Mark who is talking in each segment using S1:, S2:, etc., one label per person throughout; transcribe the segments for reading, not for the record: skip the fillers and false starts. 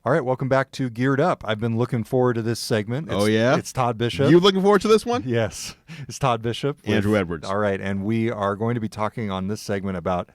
S1: All right, welcome back to Geared Up. I've been looking forward to this segment. It's Todd Bishop.
S2: You looking forward to this one?
S1: Yes, it's Todd Bishop.
S2: Andru Edwards.
S1: All right, and we are going to be talking on this segment about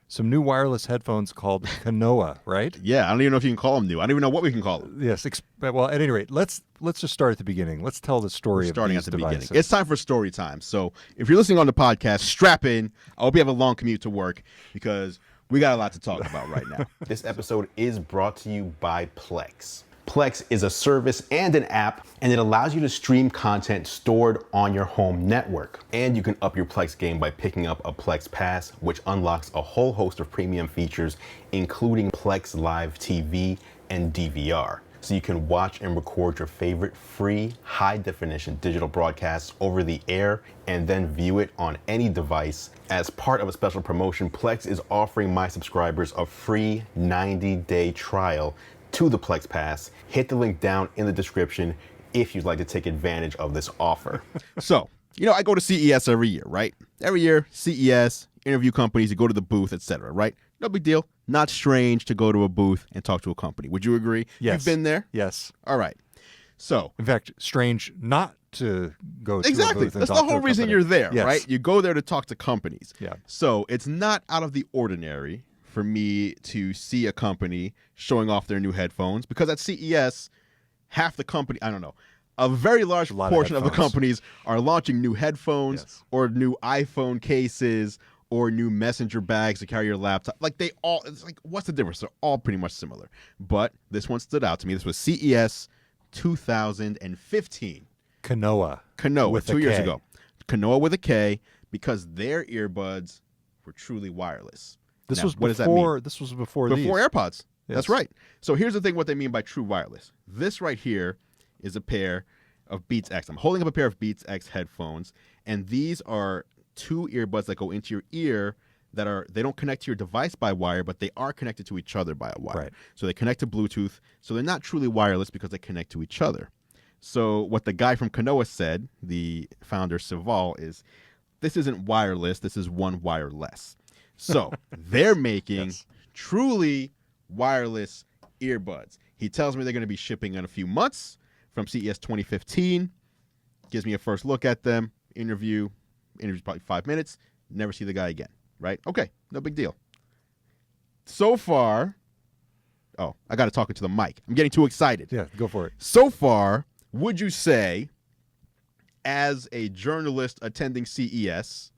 S1: some new wireless headphones called KANOA, right?
S2: Yeah, I don't even know if you can call them new. I don't even know what we can call them.
S1: Yes, well, at any rate, let's just start at the beginning. Let's tell the story of these devices.
S2: Beginning. It's time for story time. So if you're listening on the podcast, strap in. I hope you have a long commute to work because we got a lot to talk about right now.
S3: This episode is brought to you by Plex. Plex is a service and an app, and it allows you to stream content stored on your home network. And you can up your Plex game by picking up a Plex Pass, which unlocks a whole host of premium features, including Plex Live TV and DVR. So you can watch and record your favorite free high-definition digital broadcasts over the air and then view it on any device. As part of a special promotion, Plex is offering my subscribers a free 90-day trial to the Plex Pass. Hit the link down in the description if you'd like to take advantage of this offer.
S2: So, I go to CES every year, right? Every year, CES, interview companies, you go to the booth, etc., right? No big deal. Not strange to go to a booth and talk to a company. Would you agree?
S1: Yes.
S2: You've been there?
S1: Yes.
S2: All right. So,
S1: in fact, strange not to go to
S2: exactly.
S1: a booth and
S2: That's
S1: talk
S2: the whole
S1: to a
S2: reason
S1: company.
S2: you're there,
S1: Yes.
S2: right? You go there to talk to companies.
S1: Yeah.
S2: So it's not out of the ordinary for me to see a company showing off their new headphones because at CES, half the company, I don't know, a very large portion of the companies are launching new headphones or new iPhone cases or new messenger bags to carry your laptop. It's like, what's the difference? They're all pretty much similar. But this one stood out to me. This was CES 2015.
S1: KANOA.
S2: With 2 years ago. KANOA with a K, because their earbuds were truly wireless.
S1: What does that mean? This was before these.
S2: AirPods.
S1: Yes.
S2: That's right. So here's the thing, what they mean by true wireless. This right here is a pair of Beats X. I'm holding up a pair of Beats X headphones, and these are two earbuds that go into your ear they don't connect to your device by wire, but they are connected to each other by a wire.
S1: Right.
S2: So they connect to Bluetooth. So they're not truly wireless because they connect to each other. So what the guy from KANOA said, the founder Sival, is this isn't wireless, this is one wireless. So they're making truly wireless earbuds. He tells me they're going to be shipping in a few months from CES 2015. Gives me a first look at them, interview's probably 5 minutes, never see the guy again, right? Okay, no big deal. So far, I got to talk into the mic. I'm getting too excited.
S1: Yeah, go for it.
S2: So far, would you say, as a journalist attending CES,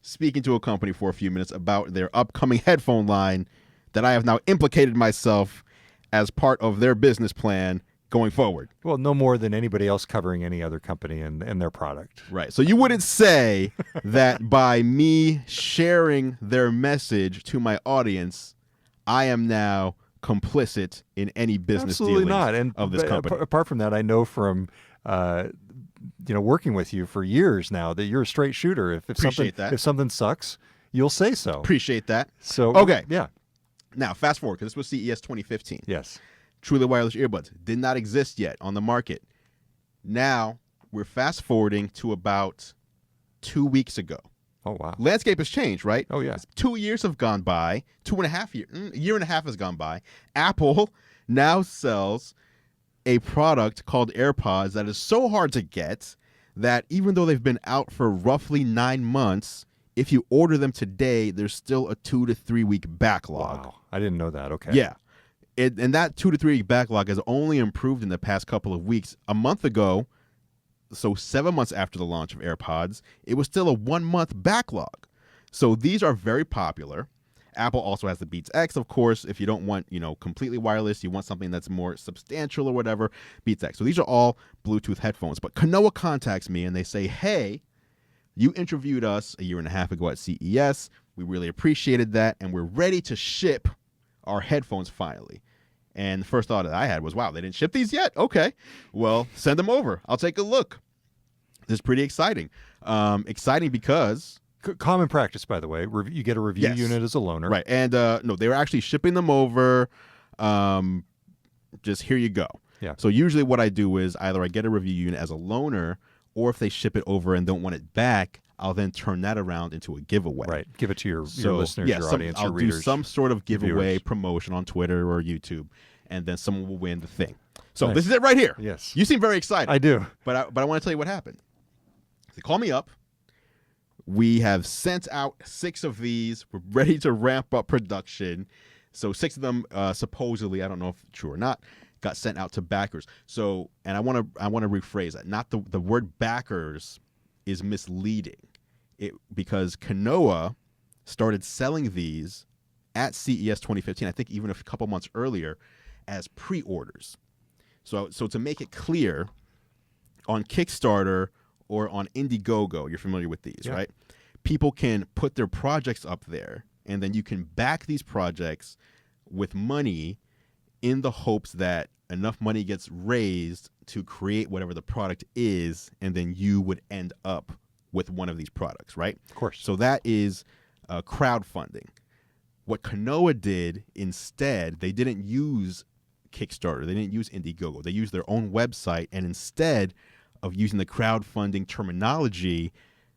S2: speaking to a company for a few minutes about their upcoming headphone line, that I have now implicated myself as part of their business plan going forward?
S1: Well, no more than anybody else covering any other company and their product.
S2: Right. So you wouldn't say that by me sharing their message to my audience, I am now complicit in any business dealings of this company.
S1: Apart from that, I know from working with you for years now that you're a straight shooter. If something sucks, you'll say so.
S2: Appreciate that.
S1: So
S2: okay.
S1: Yeah.
S2: Now, fast forward, because this was CES 2015.
S1: Yes.
S2: Truly wireless earbuds did not exist yet on the market. Now, we're fast forwarding to about 2 weeks ago.
S1: Oh, wow.
S2: Landscape has changed, right?
S1: Oh, yeah.
S2: 2 years have gone by. 2.5 years. A year and a half has gone by. Apple now sells a product called AirPods that is so hard to get that even though they've been out for roughly 9 months, if you order them today, there's still a 2 to 3 week backlog.
S1: Wow. I didn't know that. Okay.
S2: Yeah. And that 2 to 3 week backlog has only improved in the past couple of weeks. A month ago, so 7 months after the launch of AirPods, it was still a 1 month backlog. So these are very popular. Apple also has the Beats X, of course. If you don't want, completely wireless, you want something that's more substantial or whatever, Beats X. So these are all Bluetooth headphones. But KANOA contacts me and they say, hey, you interviewed us a year and a half ago at CES. We really appreciated that, and we're ready to ship our headphones finally. And the first thought that I had was, wow, they didn't ship these yet? Okay. Well, send them over. I'll take a look. This is pretty exciting. Exciting because...
S1: Common practice, by the way. You get a review unit as a loaner.
S2: Right. And no, they were actually shipping them over. Just here you go.
S1: Yeah.
S2: So usually what I do is either I get a review unit as a loaner, or if they ship it over and don't want it back, I'll then turn that around into a giveaway.
S1: Right. Give it to your listeners, your audience,
S2: I'll
S1: your readers.
S2: do some sort of giveaway
S1: viewers.
S2: promotion on Twitter or YouTube. and then someone will win the thing. So this is it right here.
S1: Yes.
S2: You seem very excited.
S1: I do.
S2: But I want to tell you what happened. They call me up. We have sent out 6 of these. We're ready to ramp up production. So 6 of them, supposedly, I don't know if it's true or not, got sent out to backers. So, and I want to rephrase that. Not the word backers is misleading. Because KANOA started selling these at CES 2015, I think even a couple months earlier, as pre-orders. So to make it clear, on Kickstarter or on Indiegogo, you're familiar with these, right? People can put their projects up there, and then you can back these projects with money in the hopes that enough money gets raised to create whatever the product is, and then you would end up with one of these products, right?
S1: Of course.
S2: So that is crowdfunding. What KANOA did instead, they didn't use Kickstarter. They didn't use Indiegogo. They used their own website, and instead of using the crowdfunding terminology,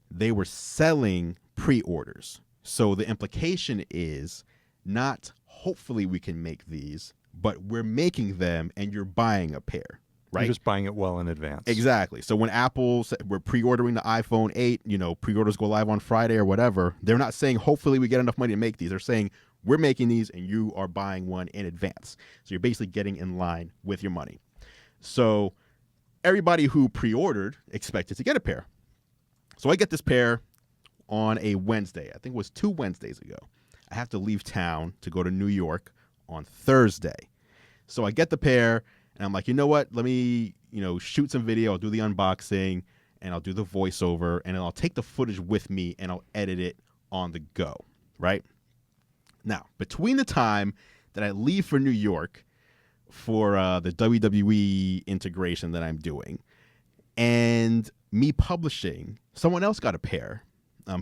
S2: they were selling pre-orders. So the implication is not hopefully we can make these, but we're making them and you're buying a pair, right?
S1: You're just buying it well in advance.
S2: Exactly. So when Apple said we're pre-ordering the iPhone 8, pre-orders go live on Friday or whatever, they're not saying hopefully we get enough money to make these. They're saying we're making these and you are buying one in advance. So you're basically getting in line with your money. So everybody who pre-ordered expected to get a pair. So I get this pair on a Wednesday. I think it was 2 Wednesdays ago. I have to leave town to go to New York on Thursday. So I get the pair and I'm like, you know what? Let me, shoot some video. I'll do the unboxing and I'll do the voiceover and then I'll take the footage with me and I'll edit it on the go, right? Now, between the time that I leave for New York for the WWE integration that I'm doing and me publishing, someone else got a pair.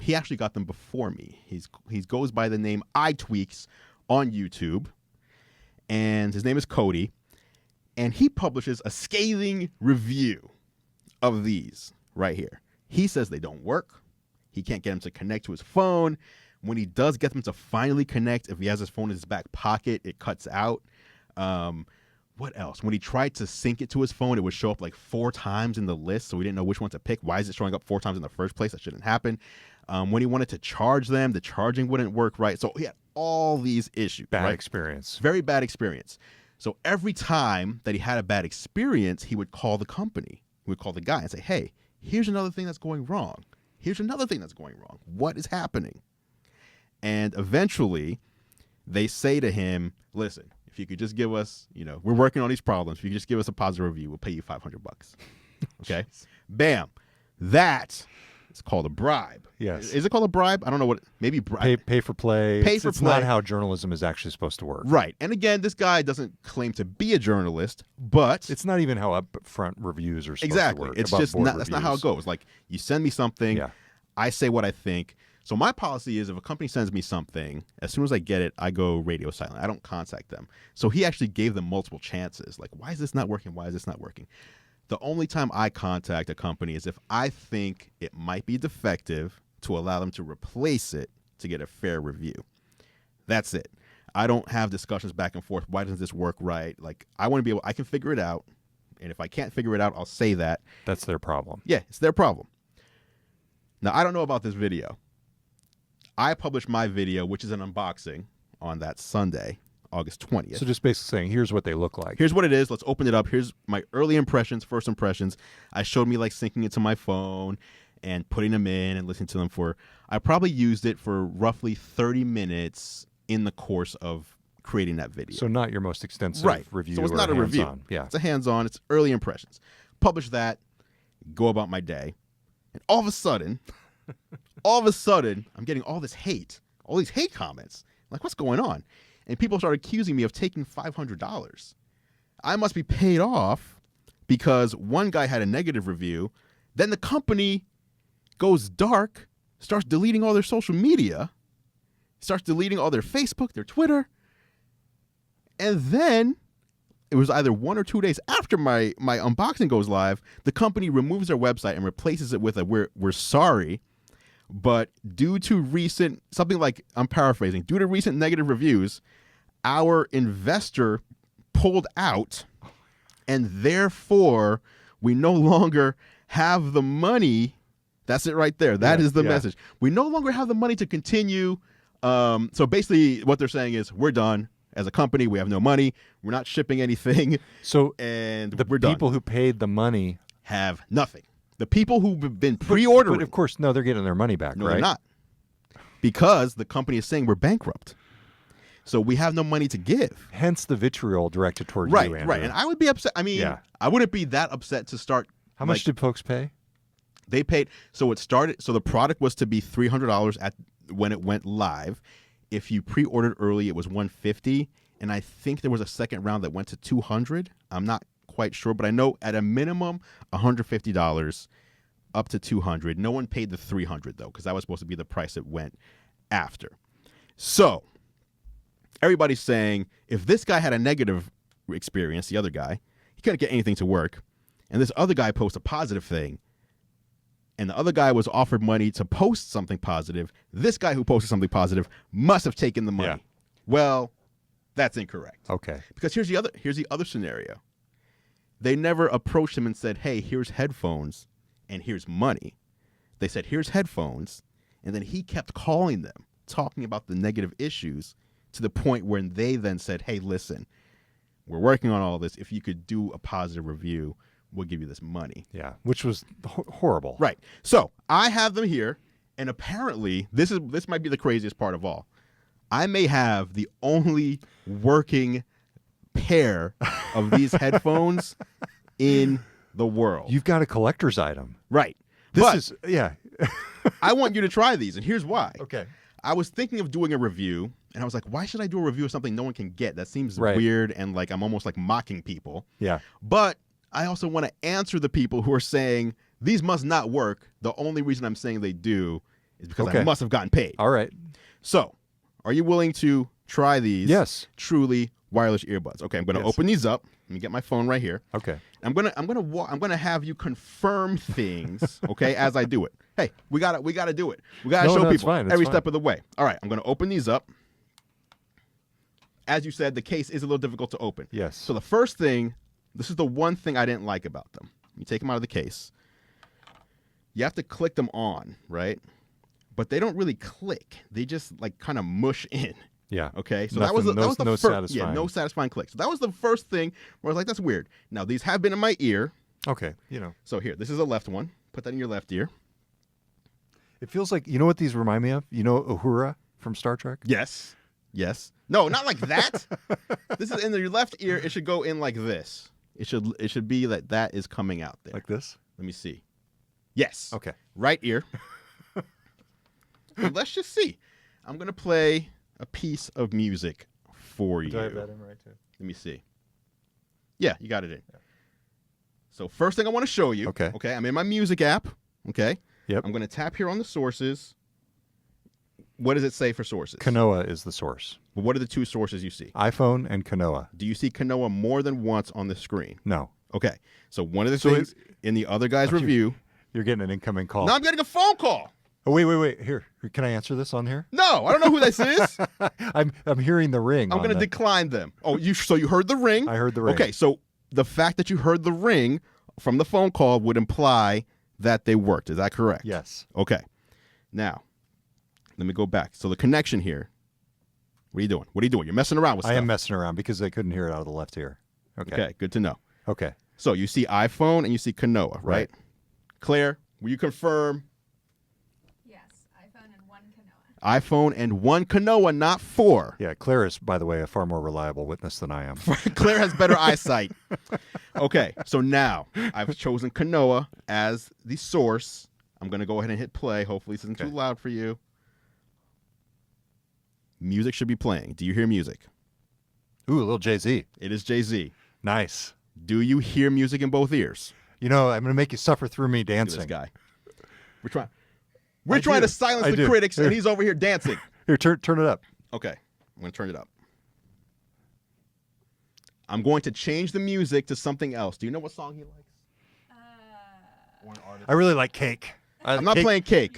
S2: He actually got them before me. He goes by the name iTweaks on YouTube, and his name is Cody, and he publishes a scathing review of these right here. He says they don't work. He can't get them to connect to his phone. When he does get them to finally connect, if he has his phone in his back pocket, it cuts out. What else? When he tried to sync it to his phone, it would show up like 4 times in the list, so we didn't know which one to pick. Why is it showing up 4 times in the first place? That shouldn't happen. When he wanted to charge them, the charging wouldn't work right. So he had all these issues.
S1: Bad experience.
S2: Very bad experience. So every time that he had a bad experience, he would call the company. He would call the guy and say, hey, here's another thing that's going wrong. Here's another thing that's going wrong. What is happening? And eventually, they say to him, listen, if you could just give us, we're working on these problems. If you could just give us a positive review, we'll pay you $500. Okay? Bam. That is called a bribe.
S1: Yes.
S2: Is it called a bribe? I don't know what. Maybe bribe.
S1: Pay for play. It's not how journalism is actually supposed to work.
S2: Right. And again, this guy doesn't claim to be a journalist, but
S1: it's not even how upfront reviews are supposed
S2: exactly.
S1: to work.
S2: It's just not, that's not how it goes. Like, you send me something, I say what I think. So my policy is if a company sends me something, as soon as I get it, I go radio silent. I don't contact them. So he actually gave them multiple chances. Like, why is this not working? Why is this not working? The only time I contact a company is if I think it might be defective to allow them to replace it to get a fair review. That's it. I don't have discussions back and forth. Why doesn't this work right? Like, I want to be able, I can figure it out. And if I can't figure it out, I'll say that.
S1: That's their problem.
S2: Yeah, it's their problem. Now, I don't know about this video. I published my video, which is an unboxing, on that Sunday, August 20th.
S1: So just basically saying, here's what they look like.
S2: Here's what it is. Let's open it up. Here's my early impressions, first impressions. I showed me like syncing it to my phone and putting them in and listening to them for, I probably used it for roughly 30 minutes in the course of creating that video.
S1: So not your most extensive review.
S2: So it's not a review.
S1: Yeah.
S2: It's a hands-on. It's early impressions. Publish that, go about my day. And all of a sudden, I'm getting all this hate, all these hate comments. Like, what's going on? And people start accusing me of taking $500. I must be paid off because one guy had a negative review. Then the company goes dark, starts deleting all their social media, starts deleting all their Facebook, their Twitter. And then it was either 1 or 2 days after my unboxing goes live, the company removes their website and replaces it with a we're sorry. But due to recent, something like, I'm paraphrasing, due to recent negative reviews, our investor pulled out, and therefore we no longer have the money. That's it right there. That is the message. We no longer have the money to continue. So basically what they're saying is we're done. As a company, we have no money. We're not shipping anything.
S1: So
S2: and
S1: the
S2: we're done.
S1: People who paid the money
S2: have nothing. The people who've been pre-ordering.
S1: But of course, no, they're getting their money back,
S2: no,
S1: right?
S2: They're not. Because the company is saying we're bankrupt. So we have no money to give.
S1: Hence the vitriol directed toward you, Andru.
S2: Right. And I would be upset. I mean, I wouldn't be that upset to start.
S1: How much did folks pay?
S2: They paid. So it started. So the product was to be $300 when it went live. If you pre-ordered early, it was $150, and I think there was a second round that went to $200. I'm not quite sure, but I know at a minimum $150 up to $200. No one paid the $300 though, because that was supposed to be the price it went after. So everybody's saying if this guy had a negative experience, the other guy, he couldn't get anything to work, and this other guy posts a positive thing, and the other guy was offered money to post something positive, this guy who posted something positive must have taken the money. Yeah. Well, that's incorrect.
S1: Okay.
S2: Because here's the other scenario. They never approached him and said, hey, here's headphones and here's money. They said, here's headphones, and then he kept calling them, talking about the negative issues to the point where they then said, hey, listen, we're working on all this. If you could do a positive review, we'll give you this money.
S1: Yeah, which was horrible.
S2: Right. So I have them here, and apparently this might be the craziest part of all. I may have the only working pair of these headphones in the world.
S1: You've got a collector's item.
S2: Right. I want you to try these, and here's why.
S1: Okay.
S2: I was thinking of doing a review, and I was like, why should I do a review of something no one can get? That seems weird, and like I'm almost like mocking people.
S1: Yeah.
S2: But I also want to answer the people who are saying these must not work. The only reason I'm saying they do is because I must have gotten paid.
S1: All right.
S2: So, are you willing to try these?
S1: Yes.
S2: Truly wireless earbuds. Okay, I'm going to open these up. Let me get my phone right here.
S1: Okay.
S2: I'm gonna have you confirm things. Okay, as I do it. Hey, we gotta do it. We gotta show people every step of the way. All right, I'm gonna open these up. As you said, the case is a little difficult to open.
S1: Yes.
S2: So the first thing. This is the one thing I didn't like about them. You take them out of the case. You have to click them on, right? But they don't really click. They just like kind of mush in.
S1: Yeah.
S2: Okay. So
S1: that was the first.
S2: Satisfying. Yeah, no satisfying click. So that was the first thing where I was like, that's weird. Now these have been in my ear.
S1: Okay.
S2: So here, this is a left one. Put that in your left ear.
S1: It feels like, you know what these remind me of? You know Uhura from Star Trek?
S2: Yes. Yes. No, not like that. This is in your left ear. It should go in like this. It should be that is coming out there.
S1: Like this?
S2: Let me see. Yes.
S1: Okay.
S2: Right ear. Let's just see. I'm going to play a piece of music for you.
S1: Do I have that in right too?
S2: Let me see. Yeah, you got it in. Yeah. So first thing I want to show you.
S1: Okay.
S2: Okay, I'm in my music app. Okay.
S1: Yep.
S2: I'm going to tap here on the sources. What does it say for sources?
S1: KANOA is the source.
S2: Well, what are the two sources you see?
S1: iPhone and KANOA.
S2: Do you see KANOA more than once on the screen?
S1: No.
S2: Okay. So one of the things in the other guy's review.
S1: You're getting an incoming call.
S2: No, I'm getting a phone call.
S1: Oh, wait. Here. Can I answer this on here?
S2: No, I don't know who this is.
S1: I'm hearing the ring.
S2: I'm going to decline them. Oh, so you heard the ring?
S1: I heard the ring.
S2: Okay, so the fact that you heard the ring from the phone call would imply that they worked. Is that correct?
S1: Yes.
S2: Okay. Now, let me go back. So the connection here. What are you doing? You're messing around with stuff.
S1: I am messing around because I couldn't hear it out of the left ear.
S2: Okay, good to know.
S1: Okay.
S2: So you see iPhone and you see KANOA, right? Claire, will you confirm?
S4: Yes, iPhone and one KANOA.
S2: iPhone and one KANOA, not four.
S1: Yeah, Claire is, by the way, a far more reliable witness than I am.
S2: Claire has better eyesight. Okay, so now I've chosen KANOA as the source. I'm going to go ahead and hit play. Hopefully this isn't too loud for you. Music should be playing. Do you hear music?
S1: Ooh, a little Jay-Z.
S2: It is Jay-Z.
S1: Nice.
S2: Do you hear music in both ears?
S1: I'm going to make you suffer through me dancing.
S2: Look at this guy. We're trying to silence the critics, and he's over here dancing.
S1: Here, turn it up.
S2: Okay, I'm going to turn it up. I'm going to change the music to something else. Do you know what song he likes?
S1: Or an artist? I really like Cake.
S2: I'm not playing Cake.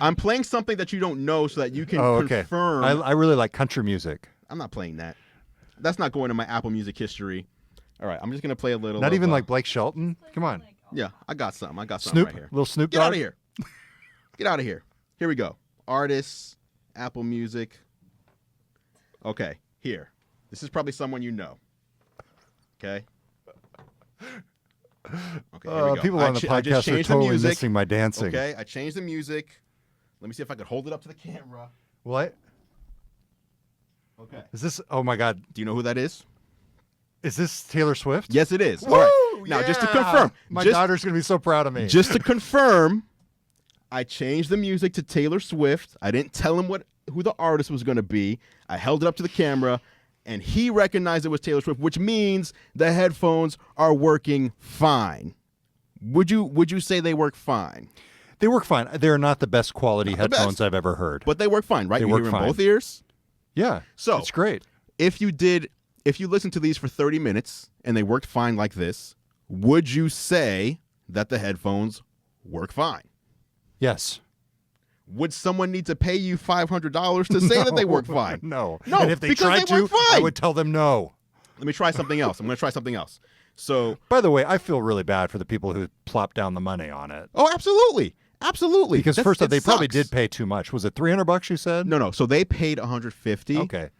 S2: I'm playing something that you don't know so that you can confirm.
S1: I really like country music.
S2: I'm not playing that. That's not going to my Apple Music history. All right, I'm just gonna play a little.
S1: Not even like Blake Shelton. Come on.
S2: Yeah, I got something.
S1: Snoop,
S2: right here.
S1: Little Snoop
S2: Get
S1: Dogg.
S2: out of here. Get out of here. Here we go. Artists, Apple Music. Okay, here. This is probably someone you know. Okay. Okay, here we go.
S1: People on the podcast are totally missing my dancing.
S2: Okay, I changed the music. Let me see if I could hold it up to the camera.
S1: What?
S2: Okay.
S1: Is this? Oh my God.
S2: Do you know who that is?
S1: Is this Taylor Swift?
S2: Yes, it is.
S1: Woo!
S2: All right. Now, just to confirm.
S1: My daughter's going to be so proud of me.
S2: Just to confirm, I changed the music to Taylor Swift. I didn't tell him who the artist was going to be. I held it up to the camera, and he recognized it was Taylor Swift, which means the headphones are working fine. Would you say they work fine?
S1: They work fine. They're not the best quality headphones I've ever heard.
S2: But they work fine, right?
S1: They
S2: You
S1: work
S2: hear
S1: fine.
S2: in both ears?
S1: Yeah.
S2: So
S1: it's great.
S2: If you listened to these for 30 minutes and they worked fine like this, would you say that the headphones work fine?
S1: Yes.
S2: Would someone need to pay you $500 to say that they work fine?
S1: No.
S2: No,
S1: And if they tried to, I would tell them no.
S2: Let me try something else. I'm going to try something else. So,
S1: by the way, I feel really bad for the people who plopped down the money on it.
S2: Oh, absolutely. Absolutely.
S1: Because first off, they probably did pay too much. Was it $300 you said?
S2: No. So they paid $150.
S1: Okay.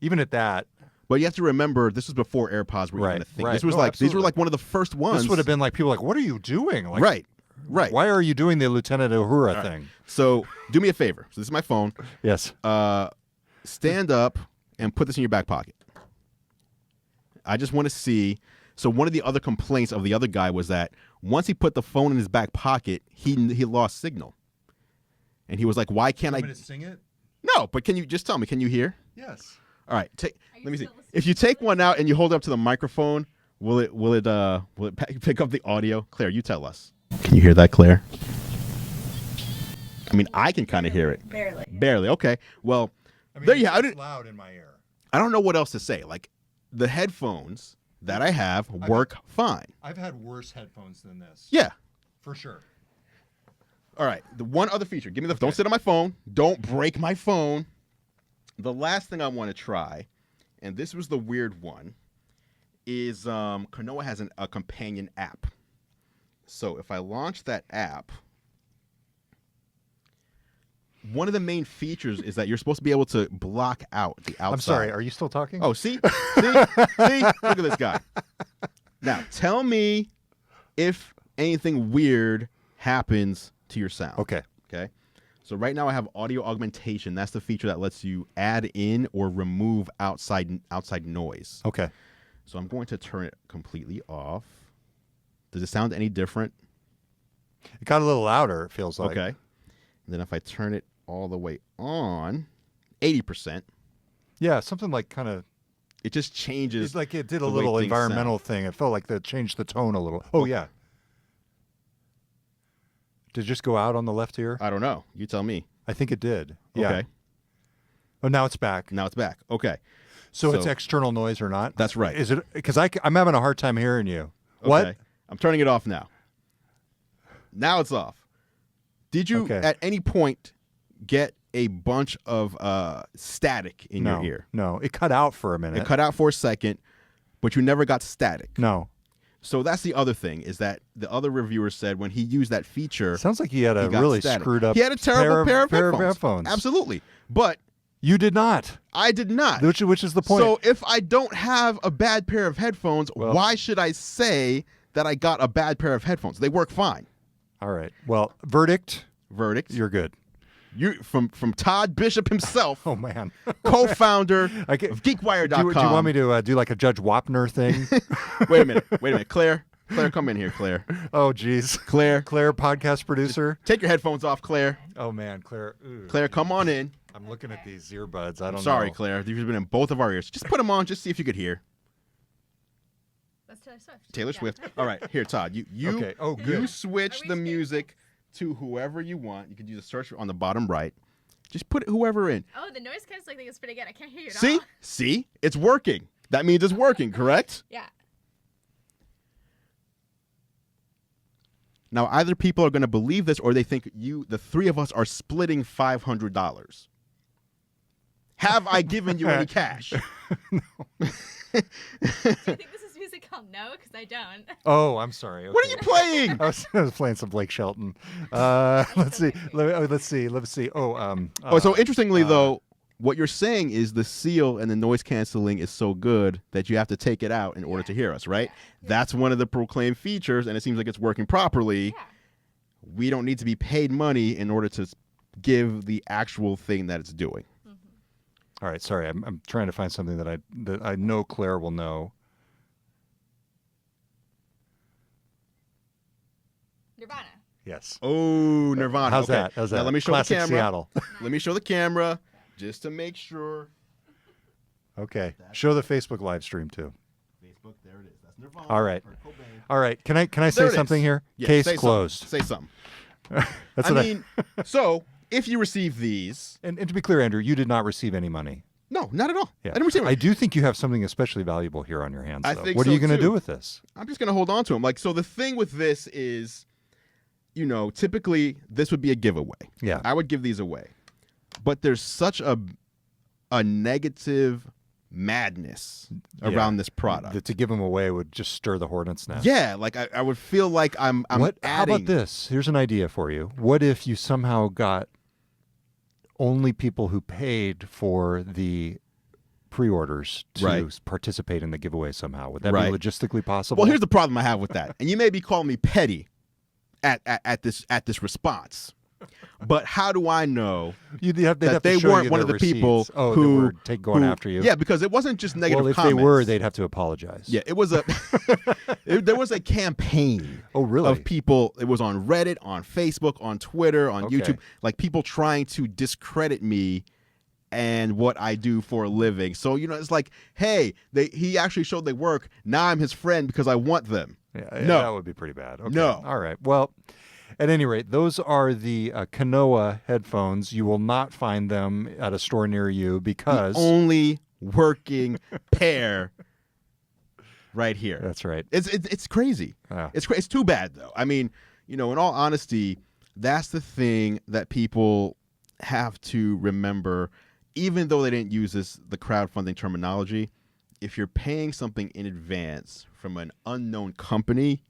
S1: Even at that.
S2: But you have to remember, this was before AirPods were even a thing.
S1: Right.
S2: This was these were like one of the first ones.
S1: This would have been like people like, what are you doing? Like,
S2: Right.
S1: Why are you doing the Lieutenant Uhura thing?
S2: So do me a favor. So this is my phone.
S1: Yes.
S2: Stand up and put this in your back pocket. I just want to see. So one of the other complaints of the other guy was that once he put the phone in his back pocket, he lost signal. And he was like, why can't I
S1: sing it?
S2: No, but can you just tell me, can you hear?
S1: Yes.
S2: All right, let me see. If you take one out and you hold it up to the microphone, will it pick up the audio? Claire, you tell us. Can you hear that, Claire? I mean, I can kind of hear it.
S4: Barely.
S2: Barely. Okay. Well, there you have it.
S1: Loud in my ear.
S2: I don't know what else to say. Like the headphones that I have work fine.
S1: I've had worse headphones than this.
S2: Yeah.
S1: For sure.
S2: All right. The one other feature. Give me the. Don't sit on my phone. Don't break my phone. The last thing I want to try, and this was the weird one, is KANOA has a companion app. So if I launch that app, one of the main features is that you're supposed to be able to block out the outside.
S1: I'm sorry. Are you still talking?
S2: Oh, see? See? Look at this guy. Now, tell me if anything weird happens to your sound.
S1: Okay.
S2: Okay. So right now I have audio augmentation. That's the feature that lets you add in or remove outside noise.
S1: Okay.
S2: So I'm going to turn it completely off. Does it sound any different?
S1: It got a little louder, it feels like.
S2: Okay. And then if I turn it all the way on, 80%.
S1: Yeah, something like kind of.
S2: It just changes.
S1: It's like it did a little environmental thing. It felt like that changed the tone a little. Oh, yeah. Did it just go out on the left ear?
S2: I don't know. You tell me.
S1: I think it did. Yeah.
S2: Okay.
S1: Oh, now it's back.
S2: Now it's back. Okay.
S1: So it's external noise or not?
S2: That's right.
S1: Is it? Because I'm having a hard time hearing you.
S2: Okay.
S1: What?
S2: I'm turning it off now. Now it's off. Did you at any point get a bunch of static in your ear?
S1: No. It cut out for a minute.
S2: It cut out for a second, but you never got static.
S1: No.
S2: So that's the other thing, is that the other reviewer said when he used that feature,
S1: sounds like he had a really screwed up.
S2: He had a terrible pair of
S1: headphones.
S2: Absolutely. But
S1: you did not.
S2: I did not.
S1: Which is the point.
S2: So if I don't have a bad pair of headphones, why should I say that I got a bad pair of headphones? They work fine.
S1: All right. Well, verdict.
S2: You're
S1: good.
S2: You from Todd Bishop himself.
S1: Oh man,
S2: co-founder of GeekWire.com.
S1: Do you want me to do like a Judge Wapner thing?
S2: Wait a minute, Claire, come in here, Claire.
S1: Oh geez,
S2: Claire,
S1: podcast producer.
S2: Take your headphones off, Claire.
S1: Oh man, Claire. Ooh.
S2: Claire, come on in.
S1: I'm looking at these earbuds. I don't know.
S2: Sorry, Claire. These have been in both of our ears. Just put them on, just see if you could hear.
S4: That's Taylor Swift.
S2: Taylor Swift. All right, here, Todd. You
S1: okay. Oh, good.
S2: You switch the music to whoever you want. You can use a search on the bottom right. Just put whoever in.
S4: Oh, the noise canceling thing is pretty good. I can't hear you at
S2: all. See? It's working. That means it's working, correct?
S4: Yeah.
S2: Now, either people are going to believe this or they think the three of us are splitting $500. Have I given you any cash?
S4: Do you think this is music I'll know? Because I don't.
S1: Oh, I'm sorry. Okay.
S2: What are you playing?
S1: I was playing some Blake Shelton. Let's see. Let's see.
S2: So interestingly, though, what you're saying is the seal and the noise canceling is so good that you have to take it out in order to hear us, right?
S4: Yeah.
S2: That's one of the proclaimed features, and it seems like it's working properly.
S4: Yeah.
S2: We don't need to be paid money in order to give the actual thing that it's doing.
S1: All right, sorry. I'm trying to find something that I know Claire will know.
S4: Nirvana.
S1: Yes.
S2: Oh, Nirvana.
S1: How's
S2: Okay.
S1: that? How's that?
S2: Now let me show
S1: Classic
S2: the camera.
S1: Seattle.
S2: Let me show the camera just to make sure.
S1: Okay. Show the Facebook live stream too.
S2: Facebook, there it is. That's Nirvana.
S1: All right. All right. Can I say something here?
S2: Yeah,
S1: Case
S2: say
S1: closed.
S2: Something. Say something.
S1: That's
S2: I
S1: what
S2: mean, so if you receive these,
S1: and to be clear, Andrew, you did not receive any money.
S2: no, not at all.
S1: Yeah.
S2: I didn't receive it.
S1: I do think you have something especially valuable here on your hands.
S2: I
S1: though.
S2: think
S1: What are
S2: so,
S1: you going to
S2: too.
S1: do with this?
S2: I'm just going to hold on to them. Like, so the thing with this is, typically this would be a giveaway.
S1: Yeah.
S2: I would give these away. But there's such a negative madness around this product.
S1: That to give them away would just stir the hornet's nest.
S2: Yeah, like I would feel like I'm
S1: How
S2: adding.
S1: about this? Here's an idea for you. What if you somehow got only people who paid for the pre-orders to participate in the giveaway somehow? Would that be logistically possible?
S2: Well, here's the problem I have with that. And you may be calling me petty at this response. But how do I know that they weren't one of the people who
S1: were going after you?
S2: Yeah, because it wasn't just negative
S1: comments.
S2: comments.
S1: If they were, they'd have to apologize.
S2: Yeah, it was there was a campaign.
S1: Oh, really?
S2: Of people. It was on Reddit, on Facebook, on Twitter, on YouTube. Like people trying to discredit me and what I do for a living. So it's like, hey, he actually showed they work. Now I'm his friend because I want them.
S1: Yeah,
S2: no,
S1: that would be pretty bad. Okay.
S2: No.
S1: All right. Well, at any rate, those are the KANOA headphones. You will not find them at a store near you because
S2: the only working pair right here.
S1: That's right.
S2: It's crazy.
S1: Yeah.
S2: It's too bad though. I mean, in all honesty, that's the thing that people have to remember. Even though they didn't use the crowdfunding terminology, if you're paying something in advance from an unknown company,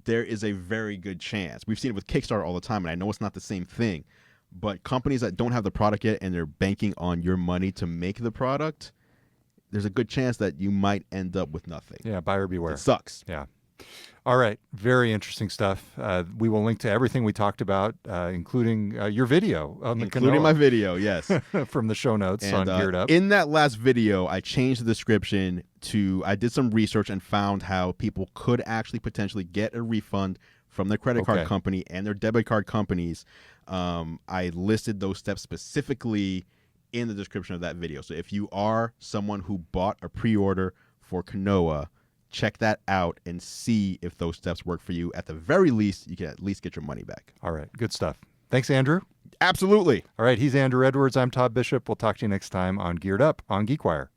S2: there is a very good chance. We've seen it with Kickstarter all the time, and I know it's not the same thing, but companies that don't have the product yet and they're banking on your money to make the product, there's a good chance that you might end up with nothing.
S1: Yeah, buyer beware.
S2: It sucks.
S1: Yeah. All right. Very interesting stuff. We will link to everything we talked about, including your video on the
S2: Including
S1: KANOA.
S2: my video, yes.
S1: From the show notes on Geared Up.
S2: In that last video, I changed the description I did some research and found how people could actually potentially get a refund from their credit card company and their debit card companies. I listed those steps specifically in the description of that video. So if you are someone who bought a pre-order for KANOA, check that out and see if those steps work for you. At the very least, you can at least get your money back.
S1: All right. Good stuff. Thanks, Andrew.
S2: Absolutely.
S1: All right. He's Andrew Edwards. I'm Todd Bishop. We'll talk to you next time on Geared Up on GeekWire.